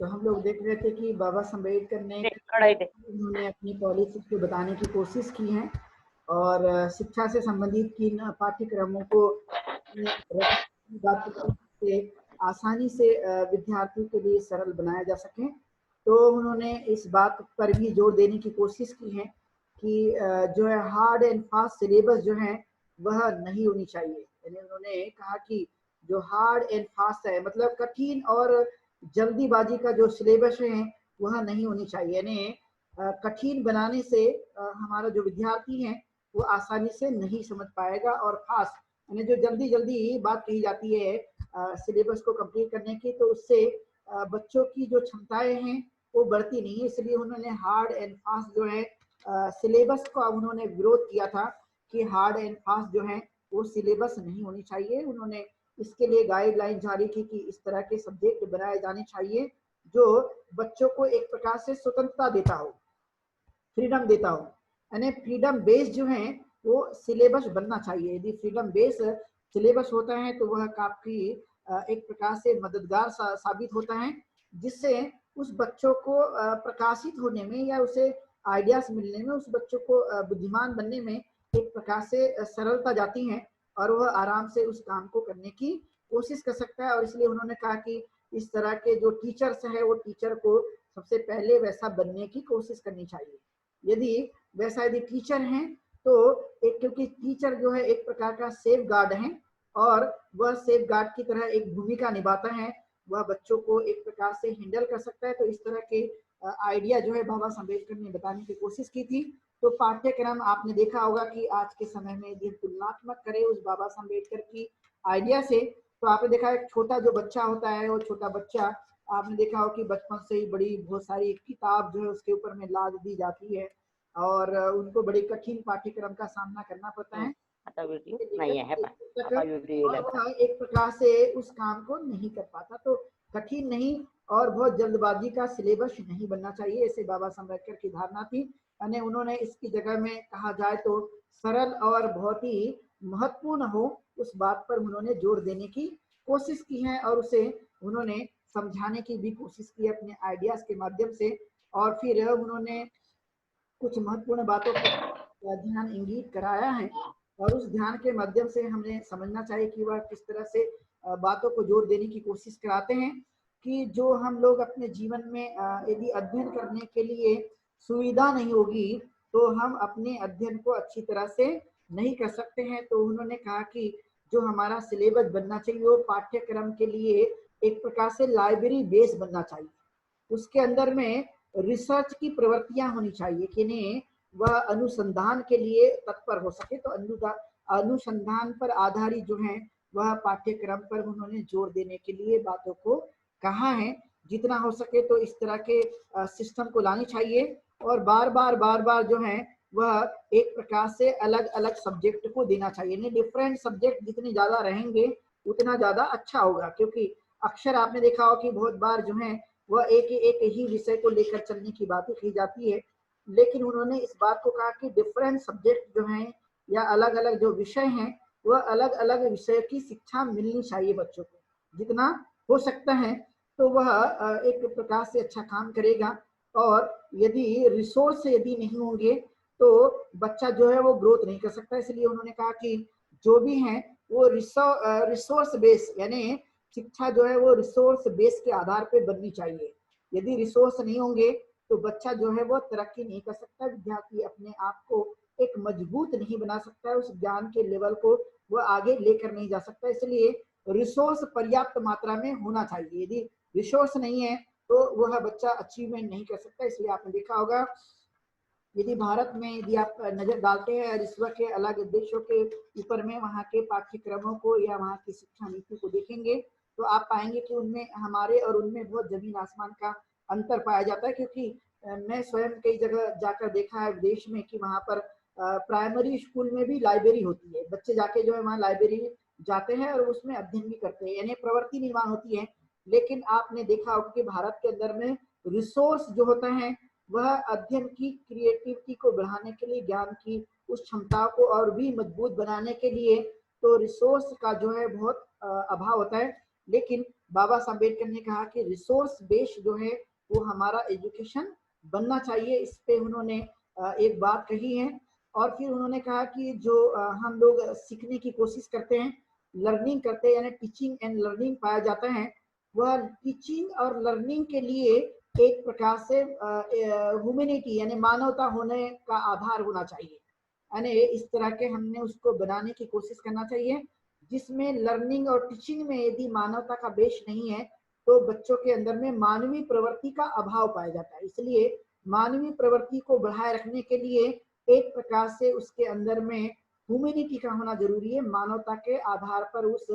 तो हम लोग देख रहे थे कि बाबा साहब अम्बेडकर ने कढ़ाई दे। उन्होंने अपनी पॉलिसी को बताने की कोशिश की है और शिक्षा से संबंधित किन पाठ्यक्रमों को से आसानी से विद्यार्थियों के लिए सरल बनाया जा सके। तो उन्होंने इस बात पर भी जोर देने की कोशिश की है कि जो है हार्ड एंड फास्ट सिलेबस जो है वह नहीं होनी चाहिए। यानी उन्होंने कहा कि जो हार्ड एंड फास्ट है मतलब कठिन और जल्दीबाजी का जो सिलेबस है वह नहीं होनी चाहिए। यानी कठिन बनाने से हमारा जो विद्यार्थी है वो आसानी से नहीं समझ पाएगा और फास्ट यानी जो जल्दी जल्दी बात कही जाती है सिलेबस को कंप्लीट करने की, तो उससे बच्चों की जो क्षमताएं हैं वो बढ़ती नहीं है। इसलिए उन्होंने हार्ड एंड फास्ट जो है सिलेबस का उन्होंने विरोध किया था कि हार्ड एंड फास्ट जो है वो सिलेबस नहीं होनी चाहिए। उन्होंने इसके लिए गाइडलाइन जारी की कि इस तरह के सब्जेक्ट बनाए जाने चाहिए जो बच्चों को एक प्रकार से स्वतंत्रता देता हो, फ्रीडम देता हो। यानी फ्रीडम बेस्ड जो है वो सिलेबस बनना चाहिए। यदि फ्रीडम बेस्ड सिलेबस होता है तो वह काफी एक प्रकार से मददगार साबित होता है, जिससे उस बच्चों को प्रकाशित होने में या उसे आइडियाज मिलने में, उस बच्चों को बुद्धिमान बनने में एक प्रकार से सरलता जाती है और वह आराम से उस काम को करने की कोशिश कर सकता है। और इसलिए उन्होंने कहा कि इस तरह के जो टीचर्स है वो टीचर को सबसे पहले वैसा बनने की कोशिश करनी चाहिए। यदि टीचर हैं तो एक, क्योंकि टीचर जो है एक प्रकार का सेफ गार्ड है और वह सेफ गार्ड की तरह एक भूमिका निभाता है, वह बच्चों को एक प्रकार से हैंडल कर सकता है। तो इस तरह के आइडिया जो है बाबा साहब अम्बेडकर ने बताने की कोशिश की थी। तो पाठ्यक्रम आपने देखा होगा कि आज के समय में यदि तुलनात्मक करें उस बाबा साहब अम्बेडकर की आइडिया से, तो आपने देखा एक छोटा जो बच्चा होता है वो छोटा बच्चा आपने देखा हो कि बचपन से ही बड़ी बहुत सारी किताब जो है उसके ऊपर में लाद दी जाती है और उनको बड़ी कठिन पाठ्यक्रम का सामना करना पड़ता है आता वीडियो नहीं है तक, आता वीडियो और लगा। वह एक प्रकार से उस काम को नहीं कर पाता। तो कठिन नहीं और बहुत जल्दबाजी का सिलेबस नहीं बनना चाहिए, ऐसे बाबा साहब अम्बेडकर की धारणा थी। यानी उन्होंने इसकी जगह में कहा जाए तो सरल और बहुत ही महत्वपूर्ण हो उस बात पर उन्होंने जोर देने की कोशिश की है और उसे उन्होंने समझाने की भी कोशिश की अपने आइडियाज के माध्यम से। और फिर उन्होंने कुछ महत्वपूर्ण बातों पर ध्यान इंगित कराया है और उस ध्यान के माध्यम से हमें समझना चाहिए कि वह किस तरह से बातों को जोर देने की कोशिश कराते हैं कि जो हम लोग अपने जीवन में यदि अध्ययन करने के लिए सुविधा नहीं होगी तो हम अपने अध्ययन को अच्छी तरह से नहीं कर सकते हैं। तो उन्होंने कहा कि जो हमारा सिलेबस बनना चाहिए वो पाठ्यक्रम के लिए एक प्रकार से लाइब्रेरी बेस बनना चाहिए। उसके अंदर में रिसर्च की प्रवृत्तियां होनी चाहिए कि नहीं वह अनुसंधान के लिए तत्पर हो सके। तो अनुसंधान पर आधारित जो है वह पाठ्यक्रम पर उन्होंने जोर देने के लिए बातों को कहा है। जितना हो सके तो इस तरह के सिस्टम को लानी चाहिए और बार बार जो है वह एक प्रकार से अलग अलग सब्जेक्ट को देना चाहिए। नहीं, डिफरेंट सब्जेक्ट जितने ज्यादा रहेंगे उतना ज्यादा अच्छा होगा, क्योंकि अक्सर आपने देखा हो कि बहुत बार जो है वह एक ही विषय को लेकर चलने की बातें कही जाती है। लेकिन उन्होंने इस बात को कहा कि डिफरेंट सब्जेक्ट जो हैं या अलग अलग जो विषय हैं वह अलग अलग विषय की शिक्षा मिलनी चाहिए बच्चों को जितना हो सकता है। तो वह एक प्रकार से अच्छा काम करेगा। और यदि रिसोर्स यदि नहीं होंगे तो बच्चा जो है वो ग्रोथ नहीं कर सकता। इसलिए उन्होंने कहा कि जो भी है वो रिसोर्स बेस यानी शिक्षा जो है वो रिसोर्स बेस के आधार पर बननी चाहिए। यदि रिसोर्स नहीं होंगे तो बच्चा जो है वो तरक्की नहीं कर सकता, विद्यार्थी अपने आप को एक मजबूत नहीं बना सकता है, उस ज्ञान के लेवल को वो आगे लेकर नहीं जा सकता। इसलिए रिसोर्स पर्याप्त मात्रा में होना चाहिए। यदि रिसोर्स नहीं है तो वह बच्चा अचीवमेंट नहीं कर सकता। इसलिए आपने देखा होगा यदि भारत में यदि आप नजर डालते हैं विश्व के अलग देशों के ऊपर में वहाँ के पाठ्यक्रमों को या वहाँ की शिक्षा नीति को देखेंगे तो आप पाएंगे कि उनमें हमारे और उनमें बहुत जमीन आसमान का अंतर पाया जाता है। क्योंकि मैं स्वयं कई जगह जाकर देखा है विदेश में कि वहाँ पर प्राइमरी स्कूल में भी लाइब्रेरी होती है, बच्चे जाके जो है वहाँ लाइब्रेरी जाते हैं और उसमें अध्ययन भी करते हैं, यानी प्रवृत्ति निर्माण होती है। लेकिन आपने देखा होगा कि भारत के अंदर में रिसोर्स जो होता है वह अध्ययन की क्रिएटिविटी को बढ़ाने के लिए, ज्ञान की उस क्षमता को और भी मजबूत बनाने के लिए तो रिसोर्स का जो है बहुत अभाव होता है। लेकिन बाबा साहब अम्बेडकर ने कहा कि रिसोर्स बेस्ड जो है वो हमारा एजुकेशन बनना चाहिए। इस पे उन्होंने एक बात कही है। और फिर उन्होंने कहा कि जो हम लोग सीखने की कोशिश करते हैं, लर्निंग करते हैं, यानी टीचिंग एंड लर्निंग पाया जाता है, वह टीचिंग और लर्निंग के लिए एक प्रकार से ह्यूमैनिटी यानी मानवता होने का आधार होना चाहिए। यानी इस तरह के हमने उसको बनाने की कोशिश करना चाहिए, जिसमें लर्निंग और टीचिंग में यदि मानवता का बेस नहीं है तो बच्चों के अंदर में मानवीय प्रवृत्ति का अभाव पाया जाता है। इसलिए मानवीय प्रवृत्ति को बढ़ाए रखने के लिए एक प्रकार से उसके अंदर में ह्यूमैनिटी का होना जरूरी है। मानवता के आधार पर उस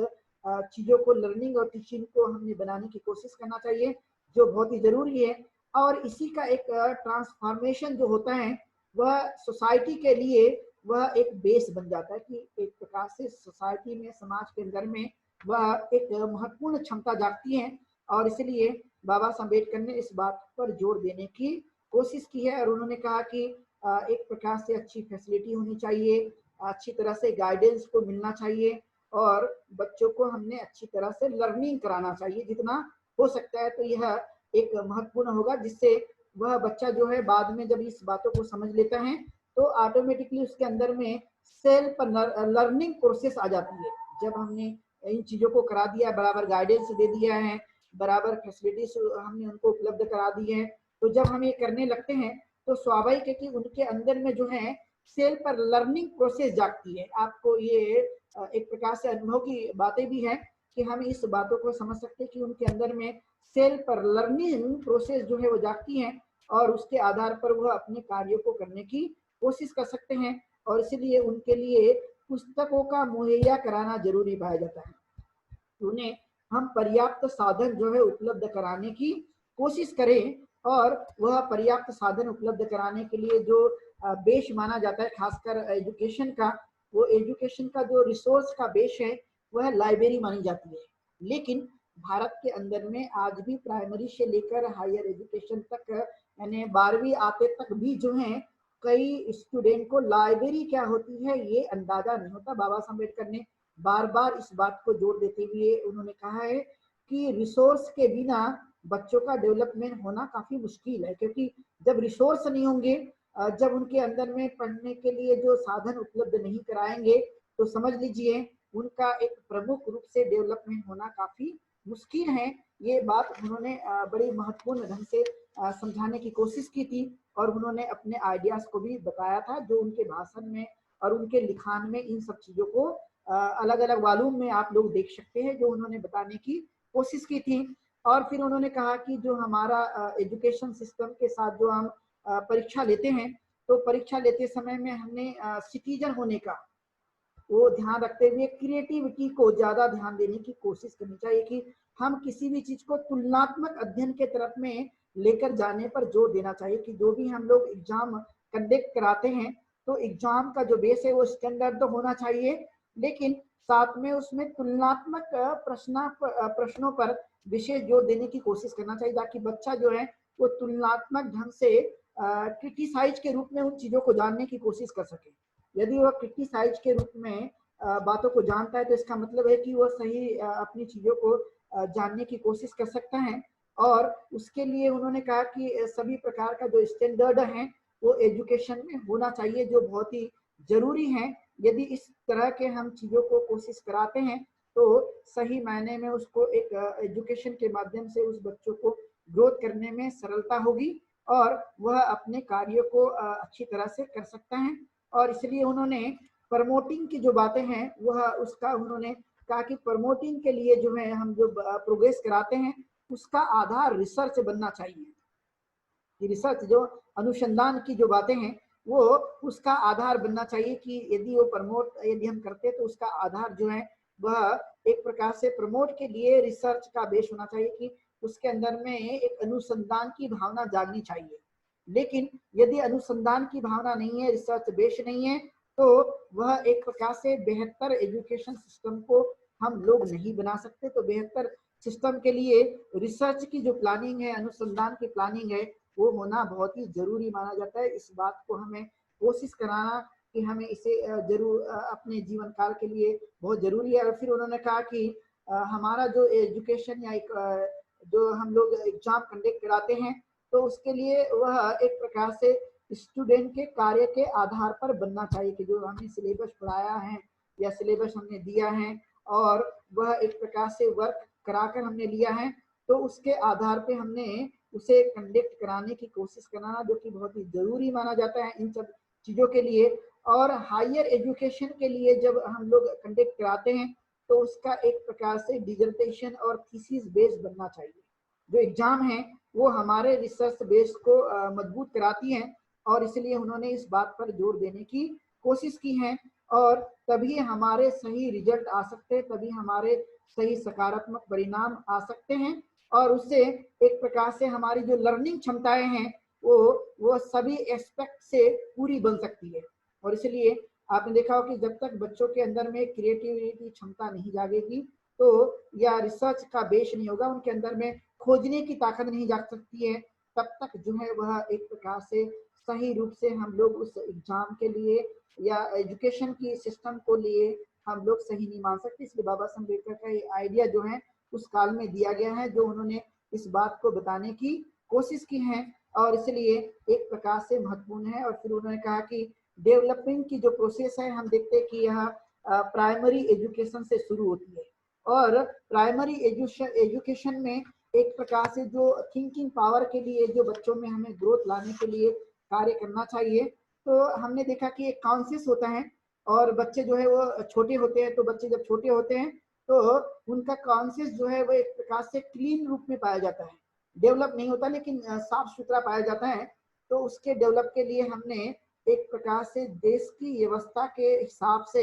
चीजों को, लर्निंग और टीचिंग को हमने बनाने की कोशिश करना चाहिए, जो बहुत ही जरूरी है। और इसी का एक ट्रांसफॉर्मेशन जो होता है वह सोसाइटी के लिए वह एक बेस बन जाता है कि एक प्रकार से सोसाइटी में, समाज के अंदर में वह एक महत्वपूर्ण क्षमता जागती है। और इसलिए बाबा साहब अम्बेडकर ने इस बात पर जोर देने की कोशिश की है। और उन्होंने कहा कि एक प्रकार से अच्छी फैसिलिटी होनी चाहिए, अच्छी तरह से गाइडेंस को मिलना चाहिए, और बच्चों को हमने अच्छी तरह से लर्निंग कराना चाहिए जितना हो सकता है। तो यह एक महत्वपूर्ण होगा, जिससे वह बच्चा जो है बाद में जब इस बातों को समझ लेता है तो ऑटोमेटिकली उसके अंदर में सेल्फ लर्निंग प्रोसेस आ जाती है। जब हमने इन चीजों को करा दिया, बराबर गाइडेंस दे दिया है, बराबर फैसिलिटीज हमने उनको उपलब्ध करा दी है, तो जब हम ये करने लगते हैं तो स्वाभाविक है कि उनके अंदर में जो है सेल्फ लर्निंग प्रोसेस जागती है। आपको ये एक प्रकार से अनुभव की बातें भी हैं कि हम इस बातों को समझ सकते हैं कि उनके अंदर में सेल्फ लर्निंग प्रोसेस जो है वो जागती है, और उसके आधार पर वह अपने कार्यों को करने की कोशिश कर सकते हैं। और इसलिए उनके लिए पुस्तकों का मुहैया कराना जरूरी पाया जाता है। उन्हें हम पर्याप्त साधन जो है उपलब्ध कराने की कोशिश करें, और वह पर्याप्त साधन उपलब्ध कराने के लिए जो बेस माना जाता है खासकर एजुकेशन का, वो एजुकेशन का जो रिसोर्स का बेस है वह लाइब्रेरी मानी जाती है। लेकिन भारत के अंदर में आज भी प्राइमरी से लेकर हायर एजुकेशन तक, यानी 12वीं आते तक भी जो है कई स्टूडेंट को लाइब्रेरी क्या होती है ये अंदाजा नहीं होता। बाबा साहब अम्बेडकर ने बार बार इस बात को जोर देते हुए उन्होंने कहा है कि रिसोर्स के बिना बच्चों का डेवलपमेंट होना काफी मुश्किल है, क्योंकि जब रिसोर्स नहीं होंगे, जब उनके अंदर में पढ़ने के लिए जो साधन उपलब्ध नहीं कराएंगे, तो समझ लीजिए उनका एक प्रमुख रूप से डेवलपमेंट होना काफी मुश्किल है। ये बात उन्होंने बड़ी महत्वपूर्ण ढंग से समझाने की कोशिश की थी, और उन्होंने अपने आइडियाज को भी बताया था, जो उनके भाषण में और उनके लिखान में इन सब चीजों को अलग अलग वॉल्यूम में आप लोग देख सकते हैं, जो उन्होंने बताने की कोशिश की थी। और फिर उन्होंने कहा कि जो हमारा एजुकेशन सिस्टम के साथ जो हम परीक्षा लेते हैं, तो परीक्षा लेते समय में हमने सिटीजन होने का वो ध्यान रखते हुए क्रिएटिविटी को ज्यादा ध्यान देने की कोशिश करनी चाहिए, कि हम किसी भी चीज को तुलनात्मक अध्ययन के तरफ में लेकर जाने पर जोर देना चाहिए। कि जो भी हम लोग एग्जाम कंडक्ट कराते हैं, तो एग्जाम का जो बेस है वो स्टैंडर्ड तो होना चाहिए, लेकिन साथ में उसमें तुलनात्मक प्रश्नों पर विशेष जोर देने की कोशिश करना चाहिए, ताकि बच्चा जो है वो तुलनात्मक ढंग से क्रिटिसाइज के रूप में उन चीजों को जानने की कोशिश कर सके। यदि वह क्रिटिसाइज के रूप में बातों को जानता है, तो इसका मतलब है कि वह सही अपनी चीजों को जानने की कोशिश कर सकता है। और उसके लिए उन्होंने कहा कि सभी प्रकार का जो स्टैंडर्ड है वो एजुकेशन में होना चाहिए, जो बहुत ही जरूरी है। यदि इस तरह के हम चीजों को कोशिश कराते हैं, तो सही मायने में उसको एक एजुकेशन के माध्यम से उस बच्चों को ग्रोथ करने में सरलता होगी, और वह अपने कार्यों को अच्छी तरह से कर सकता है। और इसलिए उन्होंने प्रमोटिंग की जो बातें हैं वह उसका उन्होंने कहा कि प्रमोटिंग के लिए जो है हम जो प्रोग्रेस कराते हैं उसका आधार रिसर्च बनना चाहिए। कि रिसर्च जो अनुसंधान की जो बातें हैं वो उसका आधार बनना चाहिए, कि यदि वो प्रमोट यदि हम करते हैं तो उसका आधार जो है वह एक प्रकार से प्रमोट के लिए रिसर्च का बेस होना चाहिए, कि उसके अंदर में एक अनुसंधान की भावना जागनी चाहिए। लेकिन यदि अनुसंधान की भावना नहीं है, रिसर्च बेस नहीं है, तो वह एक प्रकार से बेहतर एजुकेशन सिस्टम को हम लोग नहीं बना सकते। तो बेहतर सिस्टम के लिए रिसर्च की जो प्लानिंग है, अनुसंधान की प्लानिंग है, वो होना बहुत ही जरूरी माना जाता है। इस बात को हमें कोशिश कराना कि हमें इसे जरूर अपने जीवन काल के लिए बहुत जरूरी है। और फिर उन्होंने कहा कि हमारा जो एजुकेशन या एक जो हम लोग एग्जाम कंडक्ट कराते हैं तो उसके लिए वह एक प्रकार से स्टूडेंट के कार्य के आधार पर बनना चाहिए कि जो हमने सिलेबस पढ़ाया है या सिलेबस हमने दिया है और वह एक प्रकार से वर्क कराकर हमने लिया है तो उसके आधार पे हमने उसे कंडक्ट कराने की कोशिश करना जो कि बहुत ही जरूरी माना जाता है इन सब चीजों के लिए। और हायर एजुकेशन के लिए जब हम लोग कंडक्ट कराते हैं तो उसका एक प्रकार से डिजर्टेशन और थीसिस बेस बनना चाहिए। जो एग्जाम है वो हमारे रिसर्च बेस को मजबूत कराती है और इसलिए उन्होंने इस बात पर जोर देने की कोशिश की है और तभी हमारे सही रिजल्ट आ सकते हैं, तभी हमारे सही सकारात्मक परिणाम आ सकते हैं और उससे एक प्रकार से हमारी जो लर्निंग क्षमताएं हैं वो सभी एस्पेक्ट से पूरी बन सकती है। और इसलिए आपने देखा हो कि जब तक बच्चों के अंदर में क्रिएटिविटी क्षमता नहीं जागेगी तो या रिसर्च का बेस नहीं होगा, उनके अंदर में खोजने की ताकत नहीं जाग सकती है, तब तक जो है वह एक प्रकार से सही रूप से हम लोग उस एग्जाम के लिए या एजुकेशन की सिस्टम को लिए हम लोग सही नहीं मान सकते। इसलिए बाबा साहब अम्बेडकर का ये आइडिया जो है उस काल में दिया गया है जो उन्होंने इस बात को बताने की कोशिश की है और इसलिए एक प्रकार से महत्वपूर्ण है। और फिर उन्होंने कहा कि डेवलपमेंट की जो प्रोसेस है हम देखते हैं कि यह प्राइमरी एजुकेशन से शुरू होती है और प्राइमरी एजुकेशन में एक प्रकार से जो थिंकिंग पावर के लिए जो बच्चों में हमें ग्रोथ लाने के लिए कार्य करना चाहिए तो हमने देखा कि एक कॉन्शियस होता है और बच्चे जो है वो छोटे होते हैं तो बच्चे जब छोटे होते हैं तो उनका कॉन्शियस जो है वो एक प्रकार से क्लीन रूप में पाया जाता है, डेवलप नहीं होता लेकिन साफ सुथरा पाया जाता है। तो उसके डेवलप के लिए हमने एक प्रकार से देश की व्यवस्था के हिसाब से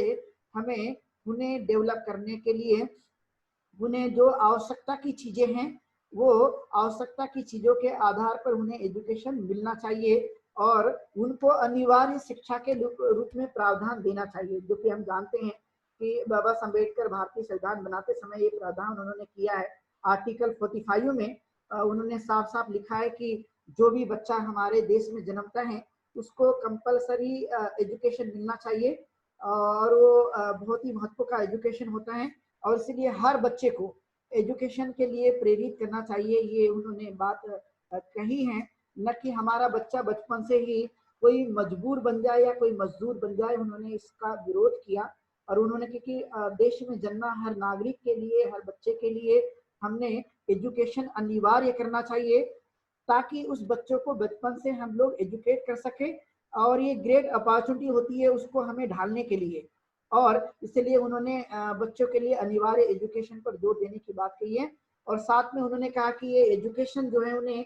हमें उन्हें डेवलप करने के लिए उन्हें जो आवश्यकता की चीजें हैं वो आवश्यकता की चीजों के आधार पर उन्हें एजुकेशन मिलना चाहिए और उनको अनिवार्य शिक्षा के रूप में प्रावधान देना चाहिए। जो कि हम जानते हैं कि बाबा साहब अम्बेडकर भारतीय संविधान बनाते समय ये प्रावधान उन्होंने किया है। आर्टिकल 45 में उन्होंने साफ साफ लिखा है कि जो भी बच्चा हमारे देश में जन्मता है उसको कंपलसरी एजुकेशन मिलना चाहिए और वो बहुत ही महत्व का एजुकेशन होता है और इसलिए हर बच्चे को एजुकेशन के लिए प्रेरित करना चाहिए। ये उन्होंने बात कही है, न कि हमारा बच्चा बचपन से ही कोई मजबूर बन जाए या कोई मजदूर बन जाए। उन्होंने इसका विरोध किया और उन्होंने क्योंकि देश में जन्मा हर नागरिक के लिए हर बच्चे के लिए हमने एजुकेशन अनिवार्य करना चाहिए ताकि उस बच्चों को बचपन से हम लोग एजुकेट कर सके और ये ग्रेट अपॉर्चुनिटी होती है उसको हमें ढालने के लिए। और इसलिए उन्होंने बच्चों के लिए अनिवार्य एजुकेशन पर जोर देने की बात कही है और साथ में उन्होंने कहा कि ये एजुकेशन जो है उन्हें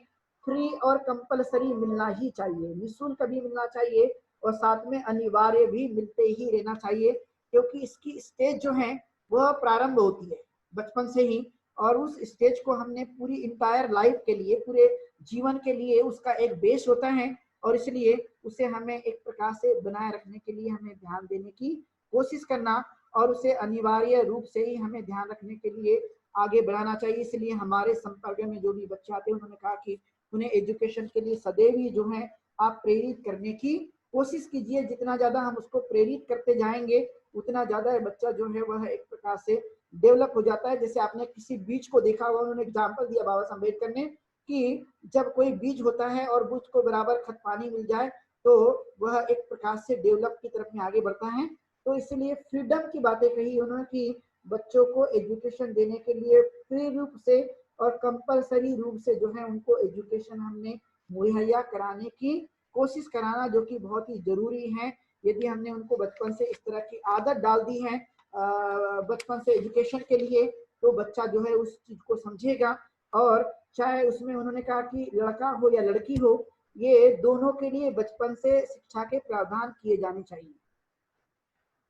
फ्री और कंपलसरी मिलना ही चाहिए, निःशुल्क भी मिलना चाहिए और साथ में अनिवार्य भी मिलते ही रहना चाहिए क्योंकि इसकी स्टेज जो है वह प्रारंभ होती है बचपन से ही और उस स्टेज को हमने पूरी इंटायर लाइफ के लिए पूरे जीवन के लिए उसका एक बेस होता है और इसलिए उसे हमें एक प्रकार से बनाए रखने के लिए हमें ध्यान देने की कोशिश करना और उसे अनिवार्य रूप से ही हमें ध्यान रखने के लिए आगे बढ़ाना चाहिए। इसलिए हमारे संपर्क में जो भी बच्चे आते हैं उन्होंने कहा कि उन्हें एजुकेशन के लिए सदैव ही जो है आप प्रेरित करने की कोशिश कीजिए। जितना ज्यादा हम उसको प्रेरित करते जाएंगे उतना ज्यादा बच्चा जो है वह एक प्रकार से डेवलप हो जाता है। जैसे आपने किसी बीज को देखा हुआ, उन्होंने एग्जाम्पल दिया बाबा साहब अम्बेडकर ने कि जब कोई बीज होता है और बीज को बराबर खत पानी मिल जाए तो वह एक प्रकार से डेवलप की तरफ में आगे बढ़ता है। तो इसलिए फ्रीडम की बातें कही उन्होंने कि बच्चों को एजुकेशन देने के लिए फ्री रूप से और कंपलसरी रूप से जो है उनको एजुकेशन हमने मुहैया कराने की कोशिश कराना जो कि बहुत ही जरूरी है। यदि हमने उनको बचपन से इस तरह की आदत डाल दी है बचपन से एजुकेशन के लिए तो बच्चा जो है उस चीज को समझेगा और चाहे उसमें उन्होंने कहा कि लड़का हो या लड़की हो ये दोनों के लिए बचपन से शिक्षा के प्रावधान किए जाने चाहिए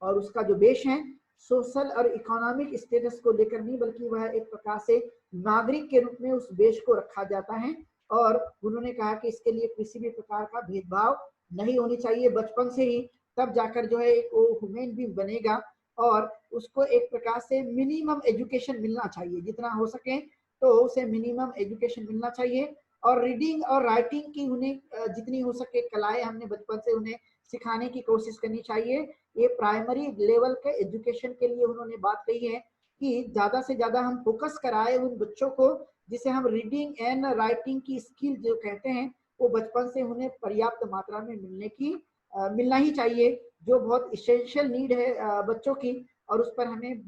और उसका जो बेस है सोशल और इकोनॉमिक स्टेटस को लेकर नहीं बल्कि वह एक प्रकार से नागरिक के रूप में उस बेस को रखा जाता है। और उन्होंने कहा कि इसके लिए किसी भी प्रकार का भेदभाव नहीं होनी चाहिए बचपन से ही, तब जाकर जो है एक वो ह्यूमन बीइंग बनेगा और उसको एक प्रकार से मिनिमम एजुकेशन मिलना चाहिए, जितना हो सके तो उसे मिनिमम एजुकेशन मिलना चाहिए। और रीडिंग और राइटिंग की उन्हें जितनी हो सके कलाएं हमने बचपन से उन्हें सिखाने की कोशिश करनी चाहिए। ये प्राइमरी लेवल के एजुकेशन के लिए उन्होंने बात कही है। कि ज्यादा से ज्यादा हम फोकस कराए उन बच्चों को, जिसे हम रीडिंग एंड राइटिंग की स्किल जो कहते हैं, वो बचपन से उन्हें पर्याप्त मात्रा में मिलना ही चाहिए, जो बहुत इसेंशियल नीड है बच्चों की, और उस पर हमें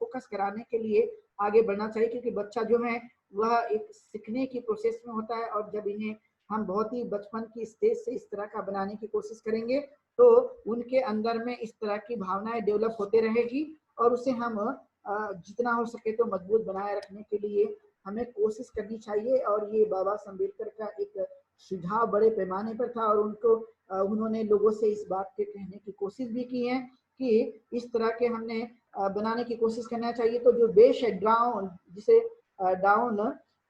फोकस कराने के लिए आगे बढ़ना चाहिए, क्योंकि बच्चा जो है वह एक सीखने की प्रोसेस में होता है, और जब इन्हें हम बहुत ही बचपन की स्टेज से इस तरह का बनाने की कोशिश करेंगे तो उनके अंदर में इस तरह की भावनाएं डेवलप होते रहेगी, और उसे हम जितना हो सके तो मजबूत बनाए रखने के लिए हमें कोशिश करनी चाहिए। और ये बाबा साहब अम्बेडकर का एक सुझाव बड़े पैमाने पर था, और उन्होंने लोगों से इस बात के कहने की कोशिश भी की है कि इस तरह के हमने बनाने की कोशिश करना चाहिए। तो जो बेस है डाउन, जिसे डाउन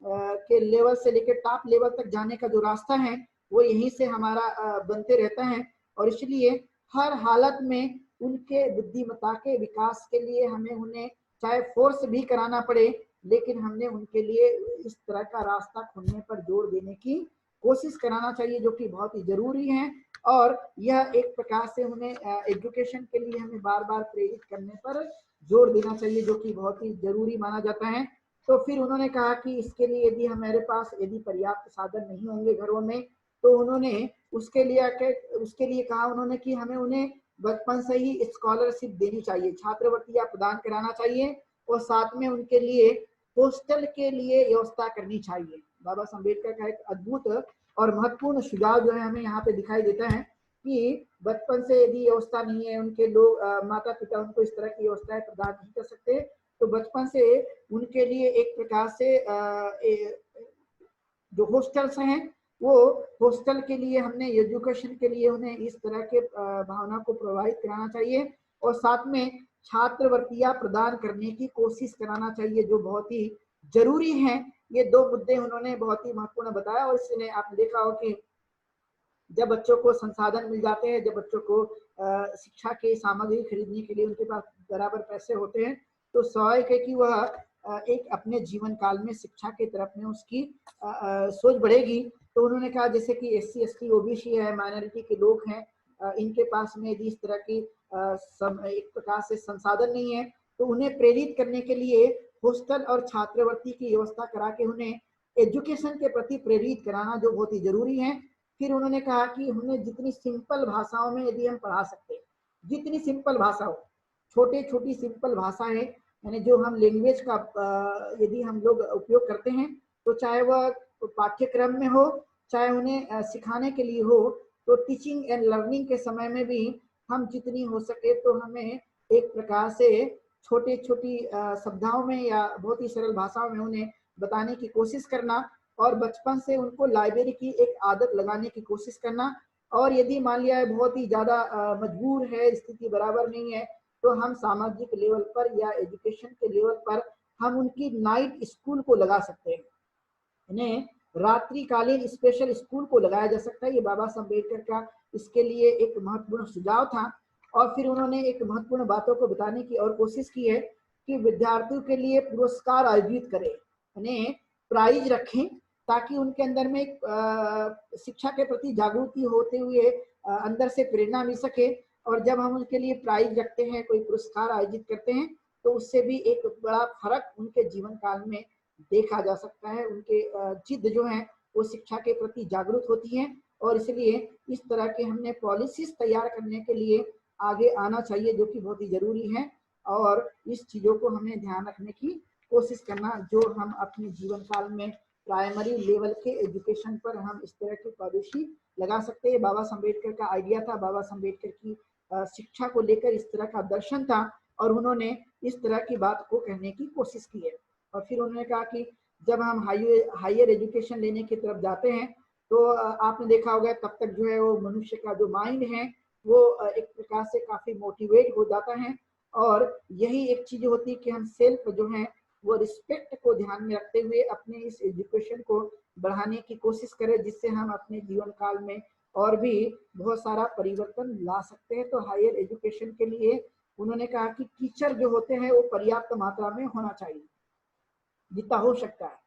के लेवल से लेकर टॉप लेवल तक जाने का जो रास्ता है वो यहीं से हमारा बनते रहता है, और इसलिए हर हालत में उनके बुद्धिमत्ता के विकास के लिए हमें उन्हें चाहे फोर्स भी कराना पड़े, लेकिन हमने उनके लिए इस तरह का रास्ता खोलने पर जोर देने की कोशिश कराना चाहिए, जो कि बहुत ही जरूरी है। और यह एक प्रकार से उन्हें एजुकेशन के लिए हमें बार बार प्रेरित करने पर जोर देना चाहिए, जो कि बहुत ही जरूरी माना जाता है। तो फिर उन्होंने कहा कि इसके लिए यदि हमारे पास यदि पर्याप्त साधन नहीं होंगे घरों में, तो उन्होंने उसके लिए कहा उन्होंने कि हमें उन्हें बचपन से ही स्कॉलरशिप देनी चाहिए, छात्रवृत्तियां प्रदान कराना चाहिए, और साथ में उनके लिए हॉस्टल के लिए व्यवस्था करनी चाहिए। बाबा साहब अम्बेडकर का एक अद्भुत और महत्वपूर्ण सुझाव जो है हमें यहाँ पे दिखाई देता है कि बचपन से यदि व्यवस्था नहीं है, उनके लोग माता पिता उनको इस तरह की व्यवस्थाएं प्रदान नहीं कर सकते, तो बचपन से उनके लिए एक प्रकार से जो हॉस्टल्स हैं वो हॉस्टल के लिए हमने एजुकेशन के लिए उन्हें इस तरह के भावना को प्रभावित कराना चाहिए, और साथ में छात्रवृत्तियां प्रदान करने की कोशिश कराना चाहिए, जो बहुत ही जरूरी है। ये दो मुद्दे उन्होंने बहुत ही महत्वपूर्ण बताया, और इसने आपने देखा हो कि जब बच्चों को संसाधन मिल जाते हैं, जब बच्चों को शिक्षा की सामग्री खरीदने के लिए उनके पास बराबर पैसे होते हैं, तो स्वाभाविक है कि वह एक अपने जीवन काल में शिक्षा की तरफ में उसकी सोच बढ़ेगी। तो उन्होंने कहा जैसे कि SC ST OBC है, माइनॉरिटी के लोग हैं, इनके पास में यदि इस तरह की एक प्रकार से संसाधन नहीं है, तो उन्हें प्रेरित करने के लिए हॉस्टल और छात्रवृत्ति की व्यवस्था करा के उन्हें एजुकेशन के प्रति प्रेरित कराना जो बहुत ही जरूरी है। फिर उन्होंने कहा कि उन्हें जितनी सिंपल भाषाओं में यदि हम पढ़ा सकते हैं, जितनी सिंपल भाषा हो, छोटी सिंपल भाषा है, यानी जो हम लैंग्वेज का यदि हम लोग उपयोग करते हैं, तो चाहे वह पाठ्यक्रम में हो, चाहे उन्हें सिखाने के लिए हो, तो टीचिंग एंड लर्निंग के समय में भी हम जितनी हो सके तो हमें एक प्रकार से छोटी शब्दाओं में या बहुत ही सरल भाषाओं में उन्हें बताने की कोशिश करना, और बचपन से उनको लाइब्रेरी की एक आदत लगाने की कोशिश करना। और यदि मान लिया है बहुत ही ज्यादा मजबूर है, स्थिति बराबर नहीं है, तो हम सामाजिक लेवल पर या एजुकेशन के लेवल पर हम उनकी नाइट स्कूल को लगा सकते हैं, इन्हें रात्रिकालीन स्पेशल स्कूल को लगाया जा सकता है। ये बाबा साहब अम्बेडकर का इसके लिए एक महत्वपूर्ण सुझाव था। और फिर उन्होंने एक महत्वपूर्ण बातों को बताने की और कोशिश की है कि विद्यार्थियों के लिए पुरस्कार आयोजित करें, उन्हें प्राइज रखें, ताकि उनके अंदर में शिक्षा के प्रति जागृति होते हुए अंदर से प्रेरणा मिल सके। और जब हम उनके लिए प्राइज रखते हैं, कोई पुरस्कार आयोजित करते हैं, तो उससे भी एक बड़ा फर्क उनके जीवन काल में देखा जा सकता है। उनके जिद जो है वो शिक्षा के प्रति जागरूक होती है, और इसलिए इस तरह के हमने पॉलिसीज तैयार करने के लिए आगे आना चाहिए, जो कि बहुत ही जरूरी है। और इस चीजों को हमें ध्यान रखने की कोशिश करना, जो हम अपने जीवन काल में प्राइमरी लेवल के एजुकेशन पर हम इस तरह की पॉलिसी लगा सकते हैं। बाबा साहब अम्बेडकर का आइडिया था, बाबा साहब अम्बेडकर की शिक्षा को लेकर इस तरह का दर्शन था, और उन्होंने इस तरह की बात को कहने की कोशिश की है। और फिर उन्होंने कहा कि जब हम हायर एजुकेशन लेने की तरफ जाते हैं, तो आपने देखा होगा तब तक जो है वो मनुष्य का जो माइंड है वो एक प्रकार से काफी मोटिवेट हो जाता है। और यही एक चीज होती है कि हम सेल्फ जो है वो रिस्पेक्ट को ध्यान में रखते हुए अपने इस एजुकेशन को बढ़ाने की कोशिश करें, जिससे हम अपने जीवन काल में और भी बहुत सारा परिवर्तन ला सकते हैं। तो हायर एजुकेशन के लिए उन्होंने कहा कि टीचर जो होते हैं वो पर्याप्त मात्रा में होना चाहिए, जितना हो सकता है,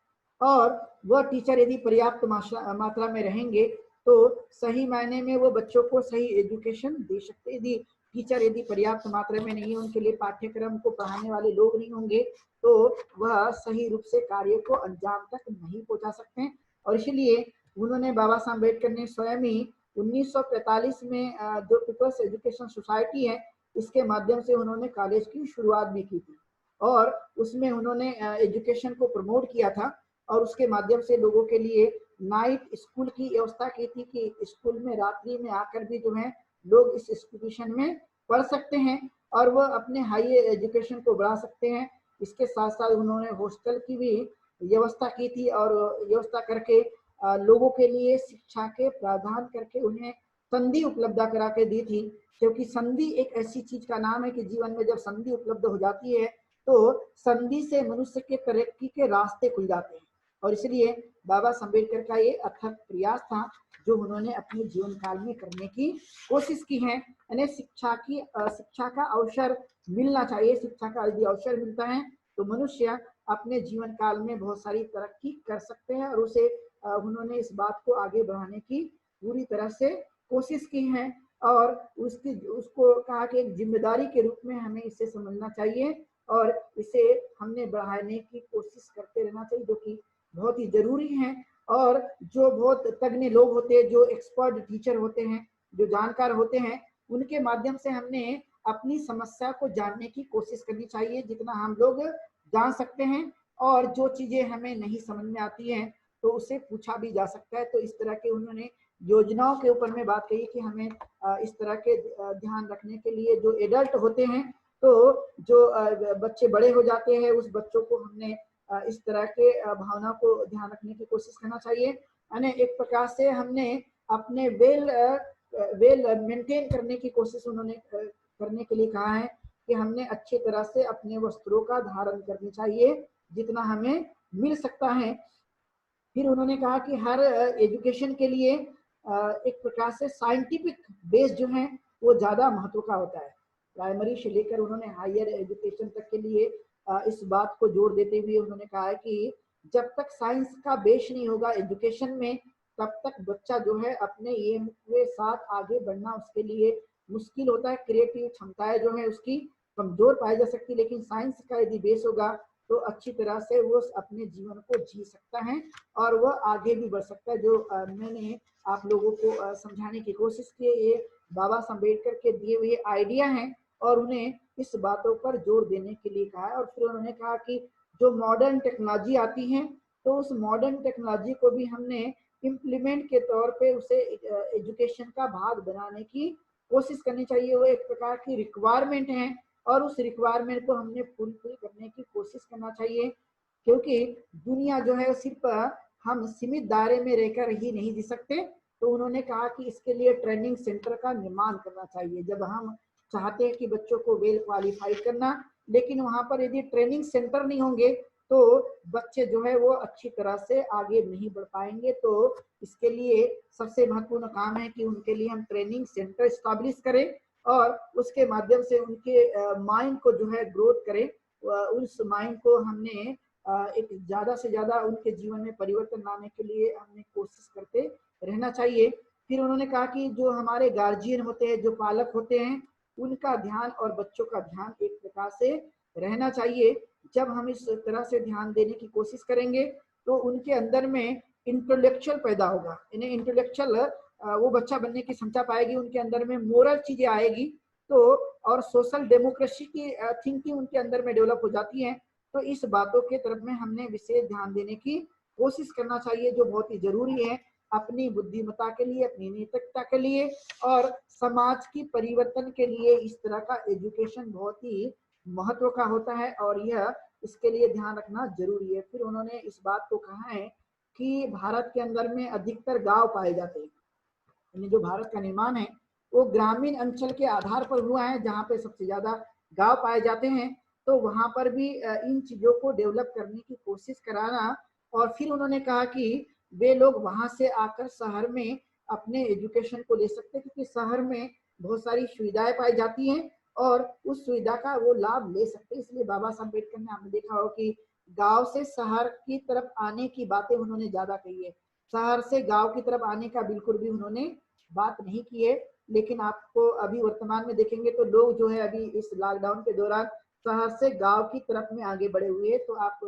और वह टीचर यदि पर्याप्त मात्रा में रहेंगे तो सही मायने में वो बच्चों को सही एजुकेशन दे सकते हैं। यदि टीचर यदि पर्याप्त मात्रा में नहीं है, उनके लिए पाठ्यक्रम को पढ़ाने वाले लोग नहीं होंगे, तो वह सही रूप से कार्य को अंजाम तक नहीं पहुंचा सकते हैं। और इसलिए उन्होंने, बाबा साहब अम्बेडकर ने स्वयं ही 1945 में जो पीपल्स एजुकेशन सोसाइटी है, इसके माध्यम से उन्होंने कॉलेज की शुरुआत भी की थी और उसमें उन्होंने एजुकेशन को प्रमोट किया था और उसके माध्यम से लोगों के लिए नाइट स्कूल की व्यवस्था की थी कि स्कूल में रात्रि में आकर भी जो है लोग इस इंस्टीट्यूशन में पढ़ सकते हैं और वह अपने हाई एजुकेशन को बढ़ा सकते हैं। इसके साथ साथ उन्होंने हॉस्टल की भी व्यवस्था की थी और व्यवस्था करके लोगों के लिए शिक्षा के प्रावधान करके उन्हें संधि उपलब्ध करा के दी थी, क्योंकि संधि एक ऐसी चीज का नाम है कि जीवन में जब संधि उपलब्ध हो जाती है तो संधि से मनुष्य के तरक्की के रास्ते खुल जाते हैं। और इसलिए बाबा साहब अम्बेडकर का ये अथक प्रयास था जो उन्होंने अपने जीवन काल में करने की कोशिश की है। यानी शिक्षा का अवसर मिलना चाहिए। शिक्षा का यदि अवसर मिलता है तो मनुष्य अपने जीवन काल में बहुत सारी तरक्की कर सकते हैं और उसे उन्होंने इस बात को आगे बढ़ाने की पूरी तरह से कोशिश की है और उसको कहा कि एक जिम्मेदारी के रूप में हमें इसे समझना चाहिए और इसे हमने बढ़ाने की कोशिश करते रहना चाहिए, जो कि बहुत ही जरूरी है। और जो बहुत तज्ञ लोग होते हैं, जो एक्सपर्ट टीचर होते हैं, जो जानकार होते हैं, उनके माध्यम से हमने अपनी समस्या को जानने की कोशिश करनी चाहिए जितना हम लोग जान सकते हैं। और जो चीजें हमें नहीं समझ में आती हैं तो उसे पूछा भी जा सकता है। तो इस तरह के उन्होंने योजनाओं के ऊपर में बात कही कि हमें इस तरह के ध्यान रखने के लिए जो एडल्ट होते हैं, तो जो बच्चे बड़े हो जाते हैं, उस बच्चों को हमने इस तरह के भावना को ध्यान रखने की कोशिश करना चाहिए। यानी एक प्रकार से हमने अपने वेल मेंटेन करने की कोशिश उन्होंने करने के लिए कहा है कि हमने अच्छी तरह से अपने वस्त्रों का धारण करनी चाहिए जितना हमें मिल सकता है। फिर उन्होंने कहा कि हर एजुकेशन के लिए एक प्रकार से साइंटिफिक बेस जो है वो ज्यादा महत्व का होता है। प्राइमरी से लेकर उन्होंने हायर एजुकेशन तक के लिए इस बात को जोर देते हुए उन्होंने कहा है कि जब तक साइंस का बेस नहीं होगा एजुकेशन में, तब तक बच्चा जो है अपने एम के साथ आगे बढ़ना उसके लिए मुश्किल होता है। क्रिएटिव क्षमताएं जो है उसकी कमजोर पाई जा सकती है, लेकिन साइंस का यदि बेस होगा तो अच्छी तरह से वो अपने जीवन को जी सकता है और वह आगे भी बढ़ सकता है। जो मैंने आप लोगों को समझाने की कोशिश की, ये बाबा साहब अम्बेडकर के दिए हुए आइडिया हैं और उन्हें इस बातों पर जोर देने के लिए कहा है। और फिर उन्होंने कहा कि जो मॉडर्न टेक्नोलॉजी आती है तो उस मॉडर्न टेक्नोलॉजी को भी हमने इम्प्लीमेंट के तौर पे उसे एजुकेशन का भाग बनाने की कोशिश करनी चाहिए। वो एक प्रकार की रिक्वायरमेंट है और उस रिक्वायरमेंट को हमने फुलफिल करने की कोशिश करना चाहिए, क्योंकि दुनिया जो है सिर्फ हम सीमित दायरे में रहकर ही नहीं जी सकते। तो उन्होंने कहा कि इसके लिए ट्रेनिंग सेंटर का निर्माण करना चाहिए। जब हम चाहते हैं कि बच्चों को वेल क्वालिफाइड करना, लेकिन वहां पर यदि ट्रेनिंग सेंटर नहीं होंगे तो बच्चे जो है वो अच्छी तरह से आगे नहीं बढ़ पाएंगे। तो इसके लिए सबसे महत्वपूर्ण काम है कि उनके लिए हम ट्रेनिंग सेंटर स्टैब्लिश करें और उसके माध्यम से उनके माइंड को जो है ग्रोथ करें। उस माइंड को हमने एक ज्यादा से ज्यादा उनके जीवन में परिवर्तन लाने के लिए हमने कोशिश करते रहना चाहिए। फिर उन्होंने कहा कि जो हमारे गार्जियन होते हैं, जो पालक होते हैं, उनका ध्यान और बच्चों का ध्यान एक प्रकार से रहना चाहिए। जब हम इस तरह से ध्यान देने की कोशिश करेंगे तो उनके अंदर में इंटेलेक्चुअल पैदा होगा। इन्हें इंटेलेक्चुअल वो बच्चा बनने की क्षमता पाएगी, उनके अंदर में मोरल चीजें आएगी, तो और सोशल डेमोक्रेसी की थिंकिंग उनके अंदर में डेवलप हो जाती है। तो इस बातों के तरफ में हमने विशेष ध्यान देने की कोशिश करना चाहिए, जो बहुत ही जरूरी है अपनी बुद्धिमत्ता के लिए, अपनी नैतिकता के लिए और समाज की परिवर्तन के लिए। इस तरह का एजुकेशन बहुत ही महत्व का होता है और यह इसके लिए ध्यान रखना जरूरी है। फिर उन्होंने इस बात को कहा है कि भारत के अंदर में अधिकतर गांव पाए जाते हैं। जो भारत का निर्माण है वो ग्रामीण अंचल के आधार पर हुआ है, जहाँ पे सबसे ज्यादा गांव पाए जाते हैं। तो वहां पर भी इन चीजों को डेवलप करने की कोशिश कराना। और फिर उन्होंने कहा कि वे लोग वहां से आकर शहर में अपने एजुकेशन को ले सकते हैं, क्योंकि शहर में बहुत सारी सुविधाएं पाई जाती हैं और उस सुविधा का वो लाभ ले सकते हैं। इसलिए बाबा साहब अम्बेडकर ने आपने देखा हो कि गांव से शहर की तरफ आने की बातें उन्होंने ज्यादा कही है, शहर से गांव की तरफ आने का बिल्कुल भी उन्होंने बात नहीं की है। लेकिन आपको अभी वर्तमान में देखेंगे तो लोग जो है अभी इस लॉकडाउन के दौरान शहर से गांव की तरफ में आगे बढ़े हुए हैं। तो आप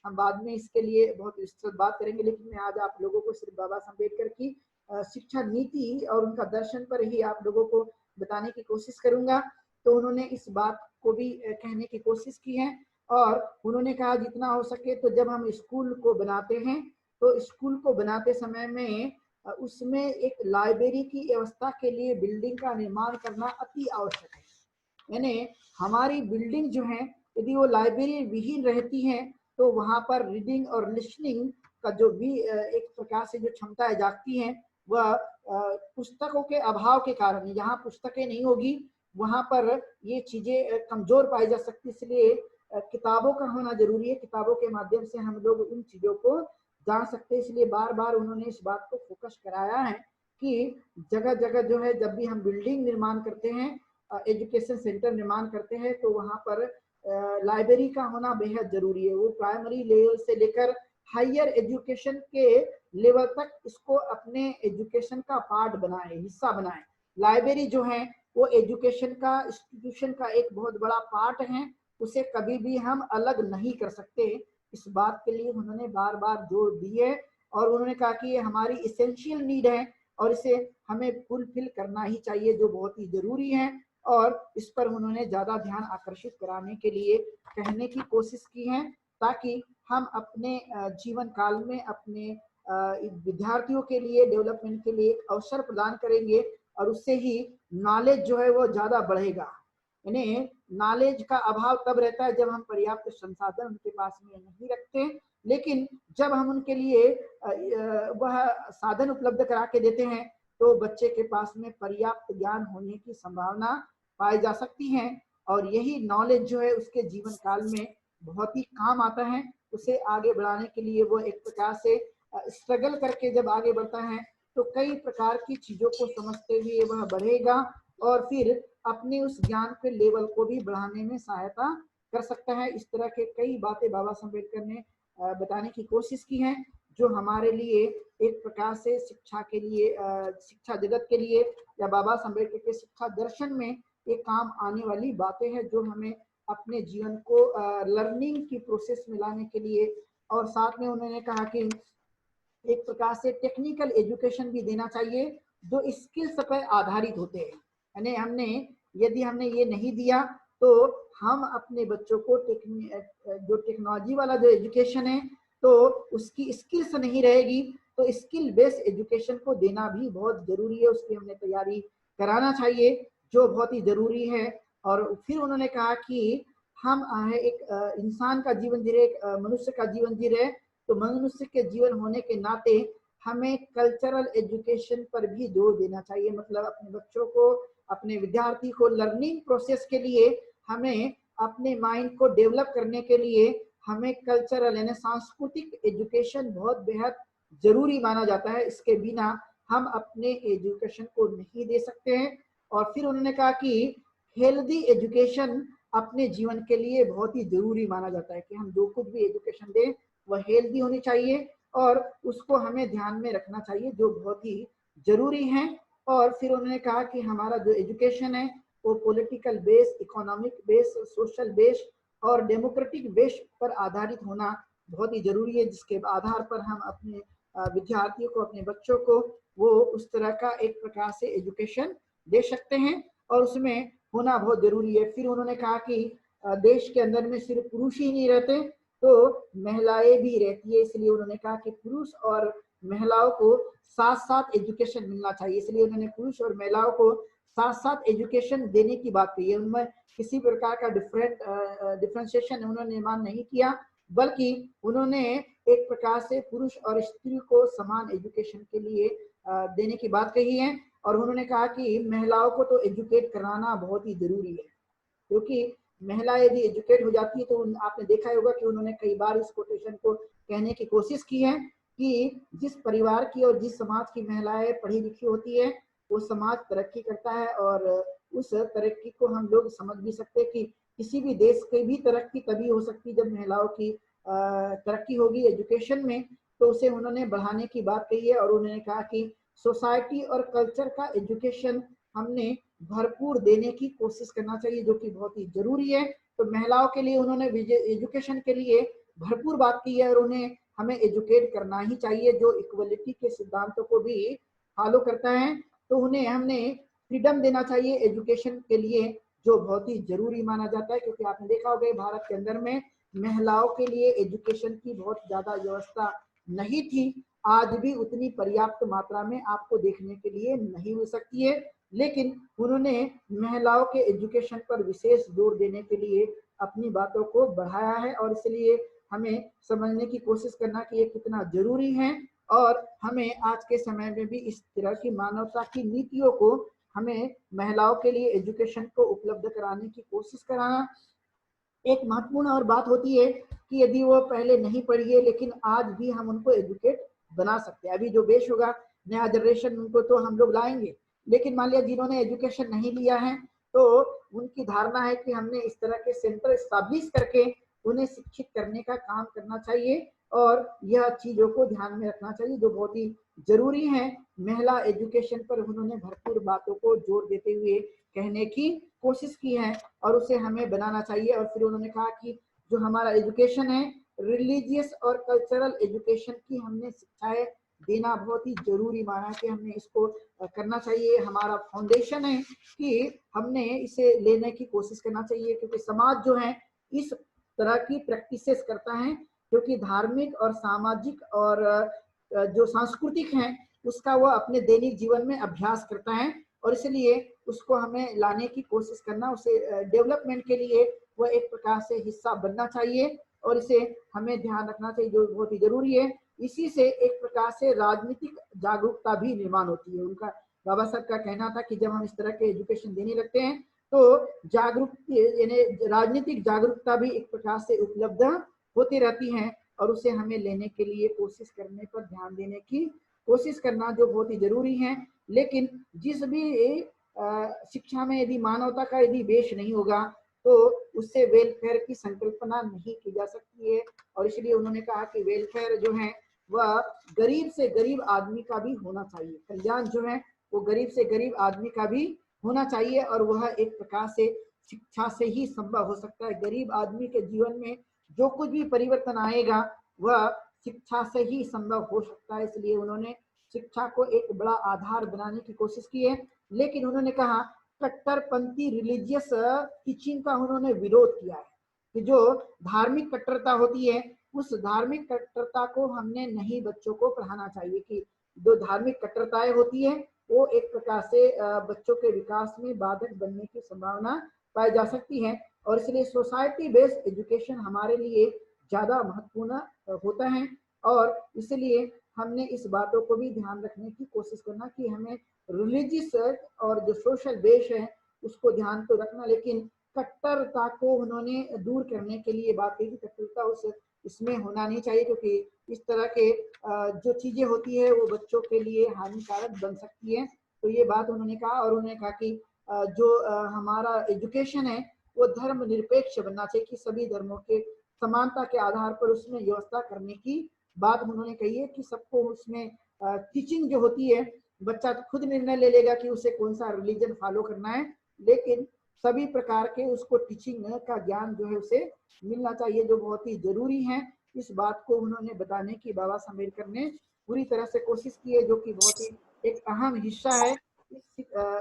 हम बाद में इसके लिए बहुत विस्तृत बात करेंगे, लेकिन मैं आज आप लोगों को सिर्फ बाबा साहब अम्बेडकर की शिक्षा नीति और उनका दर्शन पर ही आप लोगों को बताने की कोशिश करूंगा। तो उन्होंने इस बात को भी कहने की कोशिश की है, और उन्होंने कहा जितना हो सके तो जब हम स्कूल को बनाते हैं तो स्कूल को बनाते समय में उसमें एक लाइब्रेरी की व्यवस्था के लिए बिल्डिंग का निर्माण करना अति आवश्यक है। यानी हमारी बिल्डिंग जो है यदि वो लाइब्रेरी विहीन रहती है तो वहां पर रीडिंग और लिसनिंग का जो भी एक प्रकार से जो क्षमताएं जागती हैं वह पुस्तकों के अभाव के कारण, जहाँ पुस्तकें नहीं होगी वहां पर ये चीजें कमजोर पाई जा सकती। इसलिए किताबों का होना जरूरी है, किताबों के माध्यम से हम लोग उन चीजों को जान सकते हैं। इसलिए बार बार उन्होंने इस बात को फोकस कराया है कि जगह जगह जो है जब भी हम बिल्डिंग निर्माण करते हैं, एजुकेशन सेंटर निर्माण करते हैं, तो वहां पर लाइब्रेरी का होना बेहद जरूरी है। वो प्राइमरी लेवल से लेकर हायर एजुकेशन के लेवल तक इसको अपने एजुकेशन का पार्ट बनाए, हिस्सा बनाए। लाइब्रेरी जो है वो एजुकेशन का, इंस्टीट्यूशन का एक बहुत बड़ा पार्ट है, उसे कभी भी हम अलग नहीं कर सकते। इस बात के लिए उन्होंने बार बार जोर दिए और उन्होंने कहा कि ये हमारी इसेंशियल नीड है और इसे हमें फुलफिल करना ही चाहिए, जो बहुत ही जरूरी है। और इस पर उन्होंने ज्यादा ध्यान आकर्षित कराने के लिए कहने की कोशिश की है, ताकि हम अपने जीवन काल में अपने विद्यार्थियों के लिए डेवलपमेंट के लिए एक अवसर प्रदान करेंगे और उससे ही नॉलेज जो है वो ज्यादा बढ़ेगा। यानी नॉलेज का अभाव तब रहता है जब हम पर्याप्त संसाधन उनके पास में नहीं रखते, लेकिन जब हम उनके लिए वह साधन उपलब्ध करा के देते हैं तो बच्चे के पास में पर्याप्त ज्ञान होने की संभावना पाई जा सकती है। और यही नॉलेज जो है उसके जीवन काल में बहुत ही काम आता है। उसे आगे बढ़ाने के लिए वो एक प्रकार से स्ट्रगल करके जब आगे बढ़ता है तो कई प्रकार की चीजों को समझते हुए वह बढ़ेगा और फिर अपने उस ज्ञान के लेवल को भी बढ़ाने में सहायता कर सकता है। इस तरह के कई बातें बाबा साहब अम्बेडकर ने बताने की कोशिश की है, जो हमारे लिए एक प्रकार से शिक्षा के लिए, शिक्षा जगत के लिए या बाबा साहब अम्बेडकर के शिक्षा दर्शन में एक काम आने वाली बातें हैं, जो हमें अपने जीवन को लर्निंग की प्रोसेस में लाने के लिए, और साथ में उन्होंने कहा कि एक प्रकार से टेक्निकल एजुकेशन भी देना चाहिए जो स्किल्स पर आधारित होते हैं। यानी यदि हमने ये नहीं दिया तो हम अपने बच्चों को जो टेक्नोलॉजी वाला जो एजुकेशन है तो उसकी स्किल्स नहीं रहेगी, तो स्किल बेस्ड एजुकेशन को देना भी बहुत जरूरी है, उसकी हमने तैयारी कराना चाहिए, जो बहुत ही जरूरी है। और फिर उन्होंने कहा कि हम एक इंसान का जीवन जी रहे, एक मनुष्य का जीवन जी रहे, तो मनुष्य के जीवन होने के नाते हमें कल्चरल एजुकेशन पर भी जोर देना चाहिए। मतलब अपने बच्चों को, अपने विद्यार्थी को लर्निंग प्रोसेस के लिए हमें अपने माइंड को डेवलप करने के लिए हमें कल्चरल यानी सांस्कृतिक एजुकेशन बहुत बेहद जरूरी माना जाता है। इसके बिना हम अपने एजुकेशन को नहीं दे सकते हैं। और फिर उन्होंने कहा कि हेल्दी एजुकेशन अपने जीवन के लिए बहुत ही जरूरी माना जाता है, कि हम जो कुछ भी एजुकेशन दें वह हेल्दी होनी चाहिए और उसको हमें ध्यान में रखना चाहिए, जो बहुत ही जरूरी है। और फिर उन्होंने कहा कि हमारा जो एजुकेशन है वो political base, economic base, social base और डेमोक्रेटिक बेस पर आधारित होना बहुत ही जरूरी है, जिसके आधार पर हम अपने विद्यार्थियों को, अपने बच्चों को वो उस तरह का एक प्रकार से एजुकेशन दे सकते हैं, और उसमें होना बहुत जरूरी है। फिर उन्होंने कहा कि देश के अंदर में सिर्फ पुरुष ही नहीं रहते तो महिलाएं भी रहती है, इसलिए उन्होंने कहा कि पुरुष और महिलाओं को साथ साथ एजुकेशन मिलना चाहिए। इसलिए उन्होंने पुरुष और महिलाओं को साथ साथ एजुकेशन देने की बात कही है। उनमें किसी प्रकार का डिफरेंशिएशन उन्होंने निर्माण नहीं किया, बल्कि उन्होंने एक प्रकार से पुरुष और स्त्री को समान एजुकेशन के लिए देने की बात कही है। और उन्होंने कहा कि महिलाओं को तो एजुकेट कराना बहुत ही जरूरी है, क्योंकि महिला यदि एजुकेट हो जाती है तो आपने देखा होगा कि उन्होंने कई बार इस कोटेशन को कहने की कोशिश की है कि जिस परिवार की और जिस समाज की महिलाएं पढ़ी लिखी होती है वो समाज तरक्की करता है। और उस तरक्की को हम लोग समझ भी सकते हैं कि किसी भी देश की भी तरक्की तभी हो सकती है जब महिलाओं की तरक्की होगी एजुकेशन में, तो उसे उन्होंने बढ़ाने की बात कही है। और उन्होंने कहा कि सोसाइटी और कल्चर का एजुकेशन हमने भरपूर देने की कोशिश करना चाहिए, जो कि बहुत ही जरूरी है। तो महिलाओं के लिए उन्होंने एजुकेशन के लिए भरपूर बात की है और उन्हें हमें एजुकेट करना ही चाहिए, जो इक्वलिटी के सिद्धांतों को भी फॉलो करता है। तो उन्हें हमने फ्रीडम देना चाहिए एजुकेशन के लिए, जो बहुत ही जरूरी माना जाता है, क्योंकि आपने देखा होगा भारत के अंदर में महिलाओं के लिए एजुकेशन की बहुत ज्यादा व्यवस्था नहीं थी। आज भी उतनी पर्याप्त मात्रा में आपको देखने के लिए नहीं मिल सकती है, लेकिन उन्होंने महिलाओं के एजुकेशन पर विशेष जोर देने के लिए अपनी बातों को बढ़ाया है, और इसलिए हमें समझने की कोशिश करना कि ये कितना जरूरी है। और हमें आज के समय में भी इस तरह की मानवता की नीतियों को हमें महिलाओं के लिए एजुकेशन को उपलब्ध कराने की कोशिश कराना। एक महत्वपूर्ण और बात होती है कि यदि वो पहले नहीं पढ़ी है लेकिन आज भी हम उनको एजुकेट बना सकते हैं। अभी जो बेश होगा नया जनरेशन, उनको तो हम लोग लाएंगे, लेकिन मान लिया जिन्होंने एजुकेशन नहीं लिया है तो उनकी धारणा है कि हमने इस तरह के सेंटर स्टैब्लिश करके उन्हें शिक्षित करने का काम करना चाहिए, और यह चीजों को ध्यान में रखना चाहिए जो बहुत ही जरूरी है। महिला एजुकेशन पर उन्होंने भरपूर बातों को जोर देते हुए कहने की कोशिश की है, और उसे हमें बनाना चाहिए। और फिर उन्होंने कहा कि जो हमारा एजुकेशन है, रिलीजियस और कल्चरल एजुकेशन की हमने शिक्षाएं देना बहुत ही जरूरी माना कि हमने इसको करना चाहिए। हमारा फाउंडेशन है कि हमने इसे लेने की कोशिश करना चाहिए, क्योंकि समाज जो है इस तरह की प्रैक्टिसेस करता है, क्योंकि धार्मिक और सामाजिक और जो सांस्कृतिक है उसका वो अपने दैनिक जीवन में अभ्यास करता है, और इसलिए उसको हमें लाने की कोशिश करना, उसे डेवलपमेंट के लिए वह एक प्रकार से हिस्सा बनना चाहिए, और इसे हमें ध्यान रखना चाहिए जो बहुत ही जरूरी है। इसी से एक प्रकार से राजनीतिक जागरूकता भी निर्माण होती है। उनका बाबा साहब का कहना था कि जब हम इस तरह के एजुकेशन देने लगते हैं तो जागरूक यानी राजनीतिक जागरूकता भी एक प्रकार से उपलब्ध होती रहती है, और उसे हमें लेने के लिए कोशिश करने पर ध्यान देने की कोशिश करना जो बहुत ही जरूरी है। लेकिन जिस भी शिक्षा में यदि मानवता का यदि वेश नहीं होगा तो उससे वेलफेयर की संकल्पना नहीं की जा सकती है, और इसलिए उन्होंने कहा कि वेलफेयर जो है वह गरीब से गरीब आदमी का भी होना चाहिए। कल्याण जो है वो गरीब से गरीब आदमी का भी होना चाहिए, और वह एक प्रकार से शिक्षा से ही संभव हो सकता है। गरीब आदमी के जीवन में जो कुछ भी परिवर्तन आएगा वह शिक्षा से ही संभव हो सकता है। इसलिए उन्होंने शिक्षा को एक बड़ा आधार बनाने की कोशिश की है। लेकिन उन्होंने कहा कट्टरपंथी रिलीजियस टीचिंग का उन्होंने विरोध किया है, कि जो धार्मिक कट्टरता होती है उस धार्मिक कट्टरता को हमने नहीं बच्चों को पढ़ाना चाहिए, कि जो धार्मिक कट्टरताएं होती है वो एक प्रकार से बच्चों के विकास में बाधक बनने की संभावना पाई जा सकती है, और इसलिए सोसाइटी बेस्ड एजुकेशन हमारे लिए ज्यादा महत्वपूर्ण होता है। और इसलिए हमने इस बातों को भी ध्यान रखने की कोशिश करना कि हमें रिलीजियस और जो सोशल बेस है उसको ध्यान तो रखना, लेकिन कट्टरता को उन्होंने दूर करने के लिए बात की कि कट्टरता उस इसमें होना नहीं चाहिए, क्योंकि इस तरह के जो चीजें होती है वो बच्चों के लिए हानिकारक बन सकती है। तो ये बात उन्होंने कहा, और उन्होंने कहा कि जो हमारा एजुकेशन है वो धर्म निरपेक्ष बनना चाहिए, कि सभी धर्मों के समानता के आधार पर उसमें व्यवस्था करने की बात उन्होंने कही है, कि सबको उसमें टीचिंग जो होती है बच्चा खुद निर्णय ले लेगा कि उसे कौन सा रिलीजन फॉलो करना है, लेकिन सभी प्रकार के उसको टीचिंग का ज्ञान जो है उसे मिलना चाहिए, जो बहुत ही जरूरी है। इस बात को उन्होंने बताने की बाबा साहब अम्बेडकर ने पूरी तरह से कोशिश की है, जो कि बहुत ही एक अहम हिस्सा है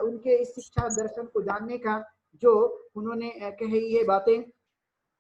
उनके इस शिक्षा दर्शन को जानने का, जो उन्होंने कही है बातें।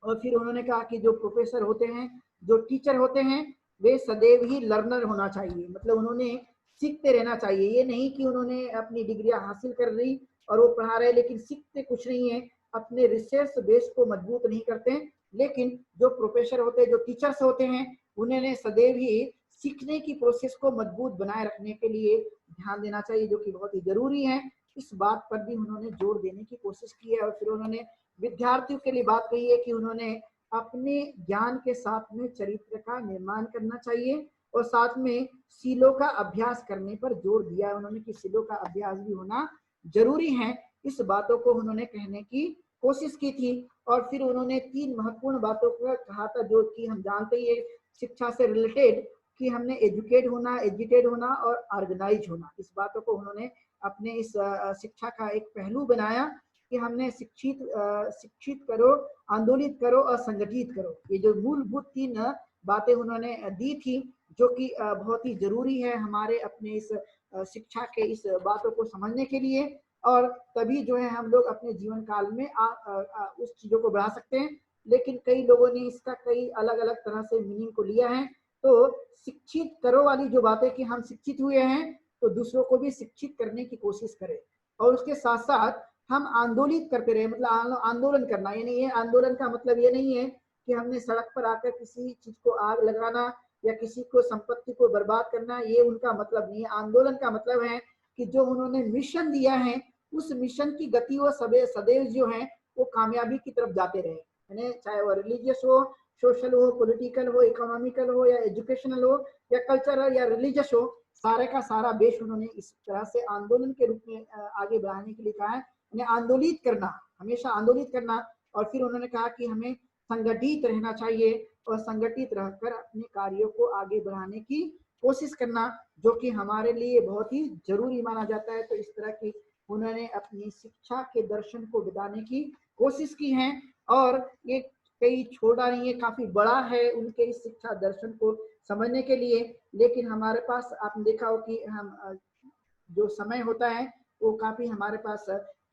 और फिर उन्होंने कहा कि जो प्रोफेसर होते हैं, जो टीचर होते हैं, वे सदैव ही लर्नर होना चाहिए, मतलब उन्होंने सीखते रहना चाहिए। ये नहीं कि उन्होंने अपनी डिग्रियां हासिल कर ली और वो पढ़ा रहे लेकिन सीखते कुछ नहीं है, अपने रिसर्च बेस को मजबूत नहीं करते। लेकिन जो प्रोफेसर होते हैं, जो टीचर्स होते हैं, उन्होंने सदैव ही सीखने की प्रोसेस को मजबूत बनाए रखने के लिए ध्यान देना चाहिए, जो कि बहुत ही जरूरी है। इस बात पर भी उन्होंने जोर देने की कोशिश की है। और फिर उन्होंने विद्यार्थियों के लिए बात कही है कि उन्होंने अपने ज्ञान के साथ में चरित्र का निर्माण करना चाहिए, और साथ में सीलों का अभ्यास करने पर जोर दिया है उन्होंने, कि सीलों का अभ्यास भी होना जरूरी है। इस बातों को उन्होंने कहने की कोशिश की थी। और फिर उन्होंने 3 महत्वपूर्ण बातों को कहा था, जो कि हम जानते ही है शिक्षा से रिलेटेड, कि हमने एजुकेट होना, एजुकेट होना और ऑर्गेनाइज होना। इस बातों को उन्होंने अपने इस शिक्षा का एक पहलू बनाया कि हमने शिक्षित करो, आंदोलित करो और संगठित करो। ये जो मूलभूत 3 बातें उन्होंने दी थी, जो कि बहुत ही जरूरी है हमारे अपने इस शिक्षा के इस बातों को समझने के लिए, और तभी जो है हम लोग अपने जीवन काल में उस चीजों को बढ़ा सकते हैं। लेकिन कई लोगों ने इसका कई अलग अलग तरह से मीनिंग को लिया है। तो शिक्षित करो वाली जो बातें कि हम शिक्षित हुए हैं तो दूसरों को भी शिक्षित करने की कोशिश करें, और उसके साथ साथ हम आंदोलित करते रहे, मतलब आंदोलन करना। यानी ये आंदोलन का मतलब ये नहीं है कि हमने सड़क पर आकर किसी चीज को आग लगाना या किसी को संपत्ति को बर्बाद करना, ये उनका मतलब नहीं है। आंदोलन का मतलब है कि जो उन्होंने मिशन दिया है उस मिशन की गति वो सदैव जो है वो कामयाबी की तरफ जाते रहे। यानी चाहे वो रिलीजियस हो, सोशल हो, पॉलिटिकल हो, इकोनॉमिकल हो, या एजुकेशनल हो, या कल्चरल या रिलीजियस हो, सारे का सारा बेस उन्होंने इस तरह से आंदोलन के रूप में आगे बढ़ाने के लिए कहा है। यानी आंदोलित करना, हमेशा आंदोलित करना। और फिर उन्होंने कहा कि हमें संगठित रहना चाहिए और संगठित रहकर अपने कार्यों को आगे बढ़ाने की कोशिश करना, जो कि हमारे लिए बहुत ही जरूरी माना जाता है। तो इस तरह की उन्होंने अपनी शिक्षा के दर्शन को बताने की कोशिश की है, और ये कई छोटा नहीं है, काफी बड़ा है उनके इस शिक्षा दर्शन को समझने के लिए। लेकिन हमारे पास आपने देखा हो कि हम जो समय होता है वो काफी हमारे पास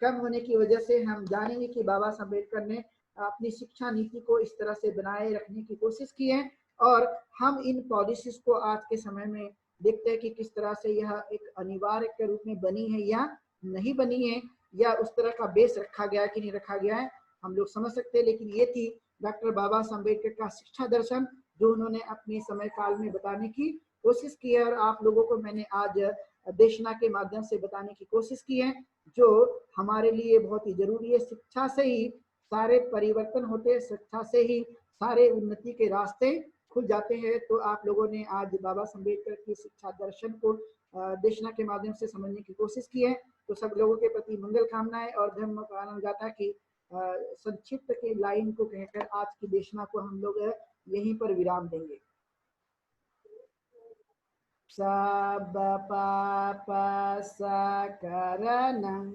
कम होने की वजह से हम जानेंगे कि बाबा साहब अम्बेडकर ने अपनी शिक्षा नीति को इस तरह से बनाए रखने की कोशिश की है, और हम इन पॉलिसीज को आज के समय में देखते हैं कि किस तरह से यह एक अनिवार्य के रूप में बनी है या नहीं बनी है, या उस तरह का बेस रखा गया है कि नहीं रखा गया है, हम लोग समझ सकते हैं। लेकिन ये थी डॉक्टर बाबा साहब अम्बेडकर का शिक्षा दर्शन, जो उन्होंने अपने समय काल में बताने की कोशिश की है, और आप लोगों को मैंने आज देशना के माध्यम से बताने की कोशिश की है, जो हमारे लिए बहुत ही जरूरी है। शिक्षा से ही सारे परिवर्तन होते हैं, शिक्षा से ही सारे उन्नति के रास्ते खुल जाते हैं। तो आप लोगों ने आज बाबा साहब अम्बेडकर की शिक्षा दर्शन को देशना के माध्यम से समझने की कोशिश की है। तो सब लोगों के प्रति मंगल कामनाएं और धर्म आनंद गाथा की संक्षिप्त के लाइन को कहकर आज की देशना को हम लोग यहीं पर विराम देंगे। सब पाप सकरणं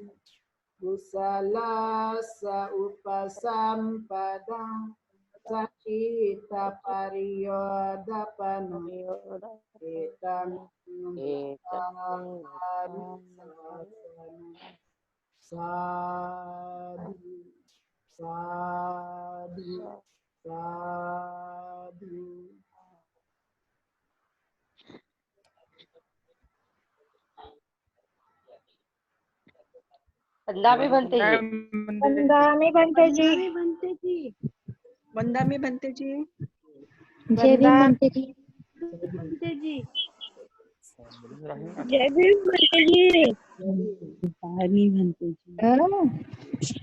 कुशलस उपसंपदं सचित परियोदपनं एतं साधु साधु साधु। वंदामी बनते जी, वंदामी बनते जी, वंदामी बनते जी, जय भीम बनते जी, जय भीम बनते जी, वंदामी बनते जी।